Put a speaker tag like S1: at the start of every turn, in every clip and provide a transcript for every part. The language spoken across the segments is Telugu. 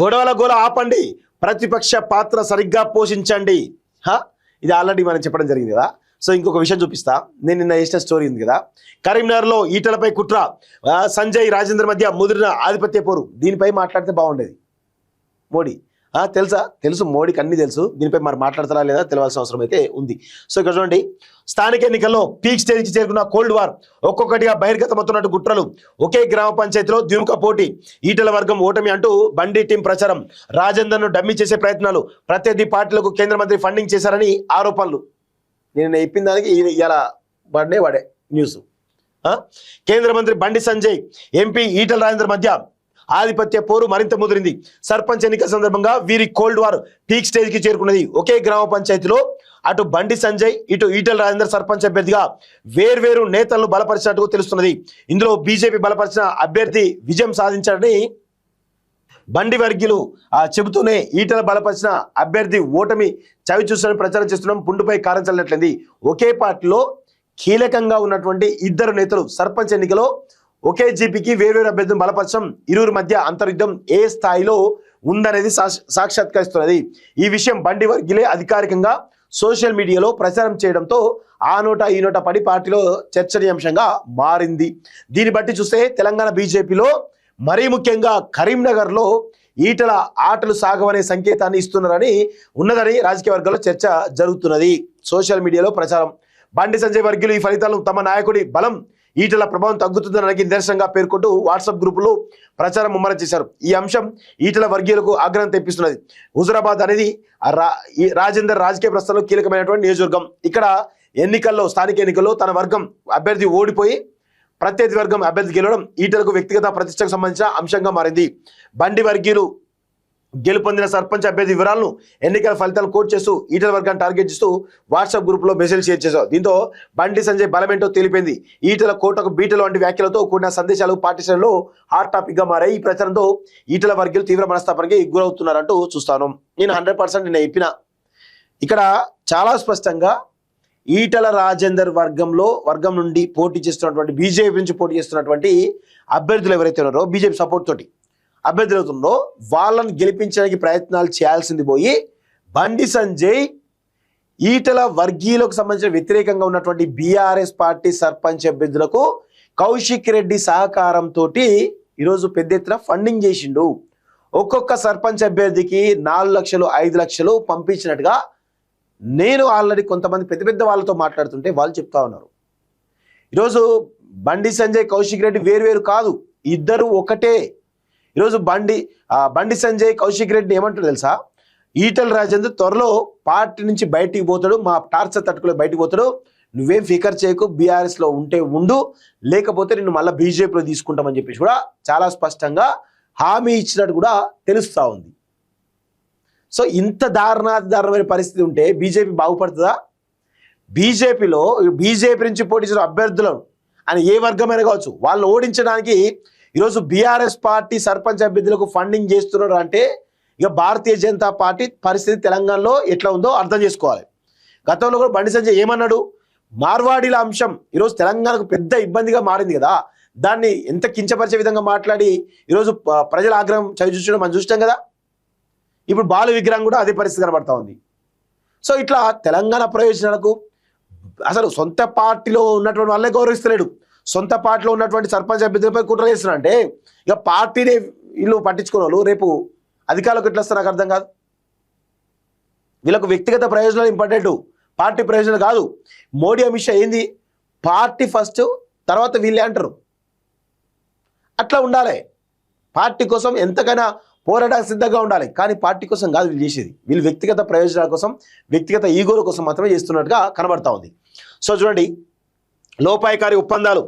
S1: గొడవల గోల ఆపండి, ప్రతిపక్ష పాత్ర సరిగ్గా పోషించండి. ఇది ఆల్రెడీ మనం చెప్పడం జరిగింది కదా. సో ఇంకొక విషయం చూపిస్తా. నేను నిన్న చేసిన స్టోరీ ఉంది కదా, కరీంనగర్లో ఈటలపై కుట్ర, సంజయ్ రాజేందర్ మధ్య ముదిరిన ఆధిపత్య పోరు. దీనిపై మాట్లాడితే బాగుండేది. మోడీ తెలుసు, మోడీకి అన్ని తెలుసు. దీనిపై మరి మాట్లాడతారా లేదా తెలియాల్సిన అవసరం అయితే ఉంది. సో ఇక్కడ చూడండి, స్థానిక ఎన్నికల్లో పీక్ స్టేజ్కి చేరుకున్న కోల్డ్ వార్, ఒక్కొక్కటిగా బహిర్గతమవుతున్నట్టు కుట్రలు, ఒకే గ్రామ పంచాయతీలో ద్విముఖ పోటీ, ఈటల వర్గం ఓటమి అంటూ బండి టీం ప్రచారం, రాజేందర్ను డమ్మీ చేసే ప్రయత్నాలు, ప్రత్యర్థి పార్టీలకు కేంద్ర మంత్రి ఫండింగ్ చేశారని ఆరోపణలు. నేను చెప్పిన దానికి ఇలా వాడే న్యూస్. కేంద్ర మంత్రి బండి సంజయ్, ఎంపీ ఈటల రాజేందర్ మధ్య ఆధిపత్య పోరు మరింత ముదిరింది. సర్పంచ్ ఎన్నికల సందర్భంగా వీరి కోల్డ్ వార్ పీక్ స్టేజ్కి చేరుకున్నది. ఒకే గ్రామ పంచాయతీలో అటు బండి సంజయ్, ఇటు ఈటల రాజేందర్ సర్పంచ్ అభ్యర్థిగా వేర్వేరు నేతలను బలపరిచినట్టు తెలుస్తున్నది. ఇందులో బీజేపీ బలపరిచిన అభ్యర్థి విజయం సాధించారని బండి వర్గీయులు చెబుతూనే, ఈటల బలపరిచిన అభ్యర్థి ఓటమి చవి చూసిన ప్రచారం చేస్తున్నాం. పుండుపై కారం చల్లినట్లయింది. ఒకే పార్టీలో కీలకంగా ఉన్నటువంటి ఇద్దరు నేతలు సర్పంచ్ ఎన్నికలో ఒకే జీపీకి వేర్వేరు అభ్యర్థులను బలపరచడం, ఇరువురి మధ్య అంతర్యుద్ధం ఏ స్థాయిలో ఉందనేది సాక్షాత్కరిస్తున్నది. ఈ విషయం బండి వర్గీయులే అధికారికంగా సోషల్ మీడియాలో ప్రచారం చేయడంతో ఆ నోట ఈ నోట పడి పార్టీలో చర్చనీయాంశంగా మారింది. దీన్ని బట్టి చూస్తే తెలంగాణ బీజేపీలో మరీ ముఖ్యంగా కరీంనగర్లో ఈటల ఆటలు సాగవనే సంకేతాన్ని ఇస్తున్నారని ఉన్నదని రాజకీయ వర్గాల్లో చర్చ జరుగుతున్నది. సోషల్ మీడియాలో ప్రచారం. బండి సంజయ్ వర్గీయులు ఈ ఫలితాలను తమ నాయకుడి బలం, ఈటల ప్రభావం తగ్గుతుందనడానికి నిదర్శనంగా పేర్కొంటూ వాట్సాప్ గ్రూపులో ప్రచారం ముమ్మరం చేశారు. ఈ అంశం ఈటల వర్గీయులకు ఆగ్రహం తెప్పిస్తున్నది. హుజురాబాద్ అనేది రాజేందర్ రాజకీయ ప్రస్థానంలో కీలకమైనటువంటి నియోజకవర్గం. ఇక్కడ స్థానిక ఎన్నికల్లో తన వర్గం అభ్యర్థి ఓడిపోయి ప్రత్యర్థి వర్గం అభ్యర్థి గెలవడం ఈటలకు వ్యక్తిగత ప్రతిష్టకు సంబంధించిన అంశంగా మారింది. బండి వర్గీయులు గెలుపొందిన సర్పంచ్ అభ్యర్థి వివరాలను, ఎన్నికల ఫలితాలను కోట్ చేస్తూ ఈటల వర్గాన్ని టార్గెట్ చేస్తూ వాట్సాప్ గ్రూపులో మెసేజ్ షేర్ చేశారు. దీంతో బండి సంజయ్ బలమేంటో తెలిపింది. ఈటల కోటకు బీటలు వంటి వ్యాఖ్యలతో కూడిన సందేశాలు పార్టీలో హాట్ టాపిక్ గా మారాయి. ఈ ప్రచారంతో ఈటల వర్గీయులు తీవ్ర మనస్తాపానికి గురవుతున్నారంటూ చూస్తాను. నేను 100% నేను చెప్పిన ఇక్కడ చాలా స్పష్టంగా ఈటల రాజేందర్ వర్గం నుండి పోటీ చేస్తున్నటువంటి, బీజేపీ నుంచి పోటీ చేస్తున్నటువంటి అభ్యర్థులు ఎవరైతే ఉన్నారో, బీజేపీ సపోర్ట్ తోటి అభ్యర్థులు అవుతుందో వాళ్ళని గెలిపించడానికి ప్రయత్నాలు చేయాల్సింది పోయి బండి సంజయ్ ఈటల వర్గీయులకు సంబంధించిన వ్యతిరేకంగా ఉన్నటువంటి బీఆర్ఎస్ పార్టీ సర్పంచ్ అభ్యర్థులకు కౌశిక్ రెడ్డి సహకారంతో ఈరోజు పెద్ద ఎత్తున ఫండింగ్ చేసిండు. ఒక్కొక్క సర్పంచ్ అభ్యర్థికి 4 లక్షలు 5 లక్షలు పంపించినట్టుగా నేను ఆల్రెడీ కొంతమంది పెద్ద వాళ్ళతో మాట్లాడుతుంటే వాళ్ళు చెప్తా ఉన్నారు. ఈరోజు బండి సంజయ్, కౌశిక్ రెడ్డి వేరువేరు కాదు, ఇద్దరు ఒకటే. ఈరోజు బండి సంజయ్, కౌశిక్ రెడ్డి ఏమంటారు తెలుసా, ఈటల రాజేందర్ త్వరలో పార్టీ నుంచి బయటికి పోతాడు, మా టార్చర్ తట్టుకుని బయటికి పోతాడు, నువ్వేం ఫికర్ చేయకు, బీఆర్ఎస్లో ఉంటే ఉండు, లేకపోతే నిన్ను మళ్ళీ బీజేపీలో తీసుకుంటామని చెప్పేసి కూడా చాలా స్పష్టంగా హామీ ఇచ్చినట్టు కూడా తెలుస్తూ ఉంది. సో ఇంత దారుణమైన పరిస్థితి ఉంటే బీజేపీ బాగుపడుతుందా? బీజేపీ నుంచి పోటీ చేసిన అభ్యర్థులను అని ఏ వర్గమైనా కావచ్చు, వాళ్ళని ఓడించడానికి ఈరోజు బీఆర్ఎస్ పార్టీ సర్పంచ్ అభ్యర్థులకు ఫండింగ్ చేస్తున్నారు అంటే ఇక భారతీయ జనతా పార్టీ పరిస్థితి తెలంగాణలో ఎట్లా ఉందో అర్థం చేసుకోవాలి. గతంలో కూడా బండి సంజయ్ ఏమన్నాడు, మార్వాడీల అంశం ఈరోజు తెలంగాణకు పెద్ద ఇబ్బందిగా మారింది కదా, దాన్ని ఎంత కించపరిచే విధంగా మాట్లాడి ఈరోజు ప్రజల ఆగ్రహం చవిచూచడం మనం చూస్తాం కదా. ఇప్పుడు బాల విగ్రహం కూడా అదే పరిస్థితి కనబడతా ఉంది. సో ఇట్లా తెలంగాణ ప్రయోజనాలకు అసలు సొంత పార్టీలో ఉన్నటువంటి వాళ్ళే గౌరవిస్తలేడు, సొంత పార్టీలో ఉన్నటువంటి సర్పంచ్ అభ్యర్థులపై కుట్ర చేస్తున్నా అంటే ఇక పార్టీని వీళ్ళు పట్టించుకునే వాళ్ళు రేపు అధికారులకు ఎట్లా వస్తారు నాకు అర్థం కాదు. వీళ్ళకు వ్యక్తిగత ప్రయోజనాలు ఇంపార్టెంట్, పార్టీ ప్రయోజనాలు కాదు. మోడీ అమిత్ షా ఏంది, పార్టీ ఫస్ట్ తర్వాత వీళ్ళే అంటారు. అట్లా ఉండాలి, పార్టీ కోసం ఎంతకైనా పోరాటానికి సిద్ధంగా ఉండాలి, కానీ పార్టీ కోసం కాదు వీళ్ళు చేసేది. వీళ్ళు వ్యక్తిగత ప్రయోజనాల కోసం, వ్యక్తిగత ఈగోల కోసం మాత్రమే చేస్తున్నట్టుగా కనబడతా ఉంది. సో చూడండి, లోపాయకారి ఒప్పందాలు.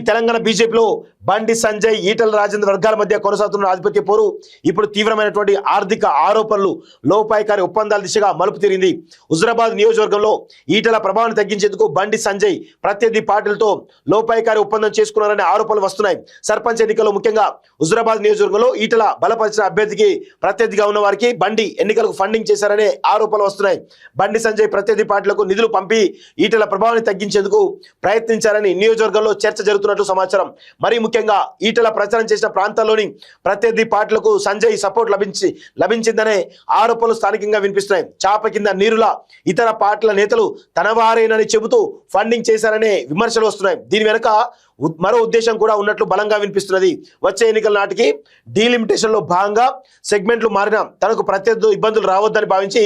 S1: తెలంగాణ బీజేపీలో బండి సంజయ్, ఈటల రాజేందర్ వర్గాల మధ్య కొనసాగుతున్న ఆధిపత్య పోరు ఇప్పుడు తీవ్రమైనటువంటి ఆర్థిక ఆరోపణలు, లోపాయకారి ఒప్పందాల దిశగా మలుపు తిరిగింది. హుజురాబాద్ నియోజకవర్గంలో ఈటల ప్రభావాన్ని తగ్గించేందుకు బండి సంజయ్ ప్రత్యర్థి పార్టీలతో లోపాయకారి ఒప్పందం చేసుకున్నారనే ఆరోపణలు వస్తున్నాయి. సర్పంచ్ ఎన్నికల్లో ముఖ్యంగా హుజురాబాద్ నియోజకవర్గంలో ఈటల బలపరిచిన అభ్యర్థికి ప్రత్యర్థిగా ఉన్న వారికి బండి ఎన్నికలకు ఫండింగ్ చేశారనే ఆరోపణలు వస్తున్నాయి. బండి సంజయ్ ప్రత్యర్థి పార్టీలకు నిధులు పంపి ఈటల ప్రభావాన్ని తగ్గించేందుకు ప్రయత్నించారని నియోజకవర్గంలో చర్చ జరుగుతున్నట్లు సమాచారం. మరి ముఖ్యంగా ఈటల ప్రచారం చేసిన ప్రాంతాల్లోని ప్రత్యర్థి పార్టీలకు సంజయ్ సపోర్ట్ లభించిందనే ఆరోపణలు స్థానికంగా వినిపిస్తున్నాయి. చాప కింద నీరులా ఇతర పార్టీల నేతలు తన వారేనని చెబుతూ ఫండింగ్ చేశారనే విమర్శలు వస్తున్నాయి. దీని వెనుక మరో ఉద్దేశం కూడా ఉన్నట్లు బలంగా వినిపిస్తున్నది. వచ్చే ఎన్నికల నాటికి డీలిమిటేషన్ లో భాగంగా సెగ్మెంట్లు మారిన తనకు ప్రత్యర్థులు ఇబ్బందులు రావద్దని భావించి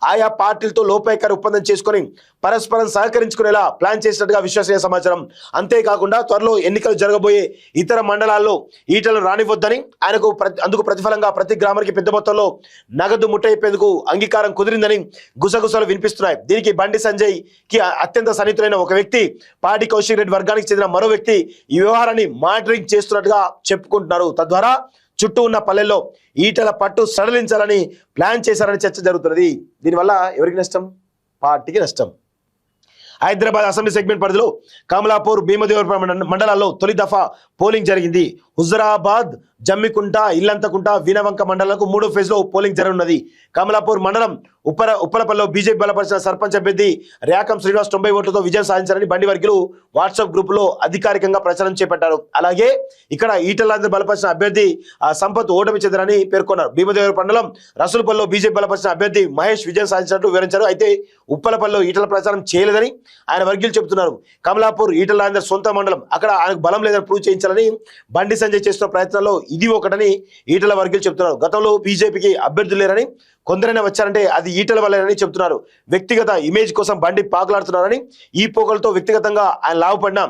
S1: ఆయా పార్టీలతో లోపాయకారి ఒప్పందం చేసుకుని పరస్పరం సహకరించుకునేలా ప్లాన్ చేసినట్టుగా విశ్వసనీయ సమాచారం. అంతేకాకుండా త్వరలో ఎన్నికలు జరగబోయే ఇతర మండలాల్లో ఈటలను రానివ్వొద్దని అందుకు ప్రతిఫలంగా ప్రతి గ్రామానికి పెద్ద మొత్తంలో నగదు ముట్టయిపేందుకు అంగీకారం కుదిరిందని గుసగుసలు వినిపిస్తున్నాయి. దీనికి బండి సంజయ్ కి అత్యంత సన్నిహితులైన ఒక వ్యక్తి, పాడి కౌశిక్ రెడ్డి వర్గానికి చెందిన మరో వ్యక్తి ఈ వ్యవహారాన్ని మానిటరింగ్ చేస్తున్నట్టుగా చెప్పుకుంటున్నారు. తద్వారా చుట్టూ ఉన్న పల్లెల్లో ఈటల పట్టు సడలించాలని ప్లాన్ చేశారని చర్చ జరుగుతున్నది. దీనివల్ల ఎవరికి నష్టం? పార్టీకి నష్టం. హైదరాబాద్ అసెంబ్లీ సెగ్మెంట్ పరిధిలో కమలాపూర్, భీమదేవరపురం మండలాల్లో తొలి దఫా పోలింగ్ జరిగింది. హుజరాబాద్, జమ్మికుంట, ఇల్లంతకుంట, వీనవంక మండలాలకు 3వ ఫేజ్ లో పోలింగ్ జరగనున్నది. కమలాపూర్ మండలం ఉప్పలపల్లిలో బీజేపీ బలపరిచిన సర్పంచ్ అభ్యర్థి ర్యాకం శ్రీనివాస్ 90 ఓట్లతో విజయం సాధించారని బండి వర్గీయులు వాట్సాప్ గ్రూప్ లో అధికారికంగా ప్రచారం చేపట్టారు. అలాగే ఇక్కడ ఈటల బలపరిచిన అభ్యర్థి సంపత్ ఓటమి చెందారని పేర్కొన్నారు. భీమదేవర మండలం రసూల్పల్లిలో బీజేపీ బలపరిచిన అభ్యర్థి మహేష్ విజయం సాధించినట్టు వివరించారు. అయితే ఉప్పలపల్లిలో ఈటల ప్రచారం చేయలేదని ఆయన వర్గీయులు చెబుతున్నారు. కమలాపూర్ ఈటల సొంత మండలం, అక్కడ ఆయనకు బలం లేదని ప్రూవ్ చేయించాలని బండి సంజయ్ చేస్తున్న ప్రయత్నాల్లో ఇది ఒకటని ఈటల వర్గీయులు చెబుతున్నారు. గతంలో బీజేపీకి అభ్యర్థులు లేరని, కొందరైనా వచ్చారంటే అది ఈటల వల్లేనని చెబుతున్నారు. వ్యక్తిగత ఇమేజ్ కోసం బండి పాకులాడుతున్నారని, ఈ పోకలతో వ్యక్తిగతంగా ఆయన లాభపడినా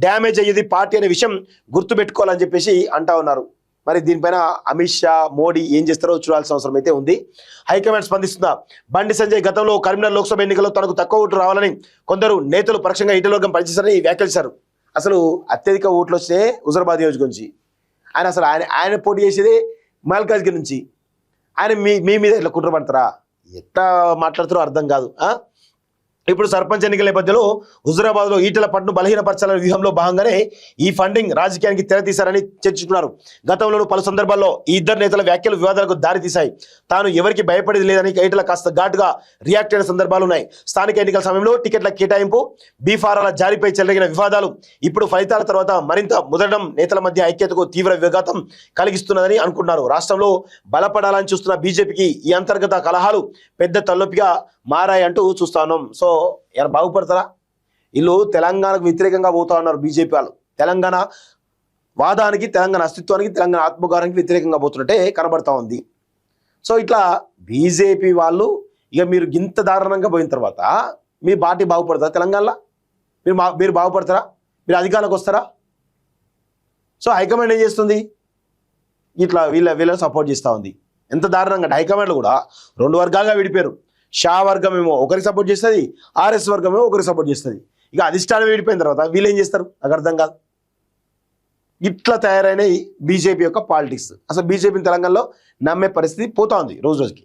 S1: డ్యామేజ్ అయ్యేది పార్టీ అనే విషయం గుర్తుపెట్టుకోవాలని చెప్పేసి అంటా ఉన్నారు. మరి దీనిపైన అమిత్ షా, మోడీ ఏం చేస్తారో చూడాల్సిన అవసరం అయితే ఉంది. హైకమాండ్ స్పందిస్తుందా? బండి సంజయ్ గతంలో కరీంనగర్ లోక్సభ ఎన్నికల్లో తనకు తక్కువ ఓట్లు రావాలని కొందరు నేతలు పరోక్షంగా ఈటల వర్గం పనిచేశారని వ్యాఖ్యలించారు. అసలు అత్యధిక ఓట్లు వస్తే హుజరాబాద్ నియోజకవర్గం నుంచి ఆయన పోటీ చేసేది మల్కాజ్గిరి నుంచి. ఆయన మీ మీద ఇట్లా కుట్ర పడతారా? ఎట్లా మాట్లాడుతారో అర్థం కాదు. ఇప్పుడు సర్పంచ్ ఎన్నికల నేపథ్యంలో హుజరాబాద్లో ఈటల పట్టును బలహీనపరచాలనే వ్యూహంలో భాగంగానే ఈ ఫండింగ్ రాజకీయానికి తెరతీశారని చర్చించుకున్నారు. గతంలోనూ పలు సందర్భాల్లో ఈ ఇద్దరు నేతల వ్యాఖ్యలు వివాదాలకు దారితీశాయి. తాను ఎవరికి భయపడేది లేదని ఈటల కాస్త ఘాటుగా రియాక్ట్ అయిన సందర్భాలు ఉన్నాయి. స్థానిక ఎన్నికల సమయంలో టికెట్ల కేటాయింపు, బీఫారాల జారీపై చెలగిన వివాదాలు ఇప్పుడు ఫలితాల తర్వాత మరింత ముదరడం నేతల మధ్య ఐక్యతకు తీవ్ర విఘాతం కలిగిస్తున్నదని అనుకుంటున్నారు. రాష్ట్రంలో బలపడాలని చూస్తున్న బీజేపీకి ఈ అంతర్గత కలహాలు పెద్ద తలనొప్పిగా మారాయి అంటూ చూస్తా ఉన్నాం. సో ఎవరు బాగుపడతారా? వీళ్ళు తెలంగాణకు వ్యతిరేకంగా పోతా ఉన్నారు. బీజేపీ వాళ్ళు తెలంగాణ వాదానికి, తెలంగాణ అస్తిత్వానికి, తెలంగాణ ఆత్మగౌరవానికి వ్యతిరేకంగా పోతున్నట్టే కనబడతా ఉంది. సో ఇట్లా బీజేపీ వాళ్ళు ఇక మీరు ఇంత దారుణంగా పోయిన తర్వాత మీ పార్టీ బాగుపడతారా? తెలంగాణలో మీరు బాగుపడతారా? మీరు అధికారంలోకి వస్తారా? సో హైకమాండ్ ఏం చేస్తుంది? ఇట్లా వీళ్ళని సపోర్ట్ చేస్తూ ఉంది. ఎంత దారుణంగా హైకమాండ్లో కూడా 2 వర్గాలుగా విడిపోయారు. షా వర్గం ఏమో ఒకరికి సపోర్ట్ చేస్తుంది, ఆర్ఎస్ వర్గం ఏమో ఒకరికి సపోర్ట్ చేస్తుంది. ఇక అధిష్టానం విడిపోయిన తర్వాత వీళ్ళు ఏం చేస్తారు నాకు అర్థం కాదు. ఇట్లా తయారైన బీజేపీ యొక్క పాలిటిక్స్. అసలు బీజేపీని తెలంగాణలో నమ్మే పరిస్థితి పోతా ఉంది రోజు రోజుకి.